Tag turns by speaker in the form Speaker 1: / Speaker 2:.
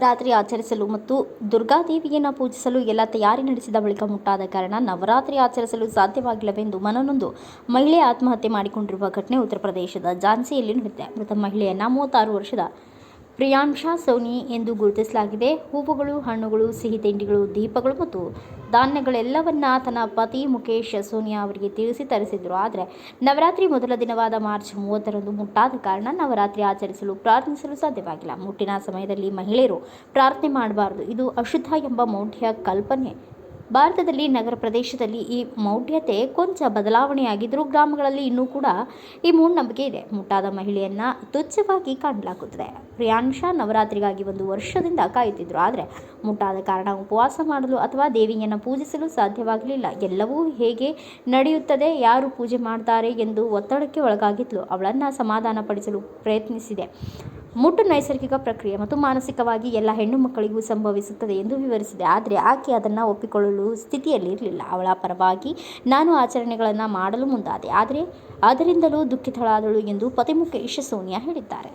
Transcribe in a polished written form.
Speaker 1: ನವರಾತ್ರಿ ಆಚರಿಸಲು ಮತ್ತು ದುರ್ಗಾದೇವಿಯನ್ನು ಪೂಜಿಸಲು ಎಲ್ಲ ತಯಾರಿ ನಡೆಸಿದ ಬಳಿಕ ಮುಟ್ಟಾದ ಕಾರಣ ನವರಾತ್ರಿ ಆಚರಿಸಲು ಸಾಧ್ಯವಾಗಿಲ್ಲವೆಂದು ಮನನೊಂದು ಮಹಿಳೆ ಆತ್ಮಹತ್ಯೆ ಮಾಡಿಕೊಂಡಿರುವ ಘಟನೆ ಉತ್ತರ ಪ್ರದೇಶದ ಝಾನ್ಸಿಯಲ್ಲಿ ನಡೆದಿದೆ. ಮೃತ ಮಹಿಳೆಯನ್ನ 36 ವರ್ಷದ ಪ್ರಿಯಾಂಶಾ ಸೋನಿ ಎಂದು ಗುರುತಿಸಲಾಗಿದೆ. ಹೂವುಗಳು, ಹಣ್ಣುಗಳು, ಸಿಹಿ ತಿಂಡಿಗಳು, ದೀಪಗಳು ಮತ್ತು ಧಾನ್ಯಗಳೆಲ್ಲವನ್ನ ತನ್ನ ಪತಿ ಮುಖೇಶ್ ಸೋನಿಯಾ ಅವರಿಗೆ ತಿಳಿಸಿ ತರಿಸಿದ್ರು. ಆದರೆ ನವರಾತ್ರಿ ಮೊದಲ ದಿನವಾದ ಮಾರ್ಚ್ 30ರಂದು ಮುಟ್ಟಾದ ಕಾರಣ ನವರಾತ್ರಿ ಆಚರಿಸಲು ಪ್ರಾರ್ಥಿಸಲು ಸಾಧ್ಯವಾಗಿಲ್ಲ. ಮುಟ್ಟಿನ ಸಮಯದಲ್ಲಿ ಮಹಿಳೆಯರು ಪ್ರಾರ್ಥನೆ ಮಾಡಬಾರದು, ಇದು ಅಶುದ್ಧ ಎಂಬ ಮೌಢ್ಯ ಕಲ್ಪನೆ ಭಾರತದಲ್ಲಿ ನಗರ ಪ್ರದೇಶದಲ್ಲಿ ಈ ಮೌಢ್ಯತೆ ಕೊಂಚ ಬದಲಾವಣೆಯಾಗಿದ್ದರೂ ಗ್ರಾಮಗಳಲ್ಲಿ ಇನ್ನೂ ಕೂಡ ಈ ಮೂಢನಂಬಿಕೆ ಇದೆ. ಮುಟ್ಟಾದ ಮಹಿಳೆಯನ್ನ ತುಚ್ಛವಾಗಿ ಕಾಣಲಾಗುತ್ತದೆ. ಪ್ರಿಯಾಂಶಾ ನವರಾತ್ರಿಗಾಗಿ 1 ವರ್ಷದಿಂದ ಕಾಯುತ್ತಿದ್ದರು. ಆದರೆ ಮುಟ್ಟಾದ ಕಾರಣ ಉಪವಾಸ ಮಾಡಲು ಅಥವಾ ದೇವಿಯನ್ನು ಪೂಜಿಸಲು ಸಾಧ್ಯವಾಗಲಿಲ್ಲ. ಎಲ್ಲವೂ ಹೇಗೆ ನಡೆಯುತ್ತದೆ, ಯಾರು ಪೂಜೆ ಮಾಡ್ತಾರೆ ಎಂದು ಒತ್ತಡಕ್ಕೆ ಒಳಗಾಗಿದ್ಲು. ಅವಳನ್ನು ಸಮಾಧಾನ ಪಡಿಸಲು ಪ್ರಯತ್ನಿಸಿದೆ. ಮುಟ್ಟು ನೈಸರ್ಗಿಕ ಪ್ರಕ್ರಿಯೆ ಮತ್ತು ಮಾನಸಿಕವಾಗಿ ಎಲ್ಲ ಹೆಣ್ಣು ಮಕ್ಕಳಿಗೂ ಸಂಭವಿಸುತ್ತದೆ ಎಂದು ವಿವರಿಸಿದೆ. ಆದರೆ ಆಕೆ ಅದನ್ನು ಒಪ್ಪಿಕೊಳ್ಳಲು ಸ್ಥಿತಿಯಲ್ಲಿ ಇರಲಿಲ್ಲ. ಅವಳ ಪರವಾಗಿ ನಾನು ಆಚರಣೆಗಳನ್ನು ಮಾಡಲು ಮುಂದಾದೆ, ಆದರೆ ಅದರಿಂದಲೂ ದುಃಖಿತಳಾದಳು ಎಂದು ಪತಿ ಮುಖೇಶ್ ಸೋನಿಯಾ ಹೇಳಿದ್ದಾರೆ.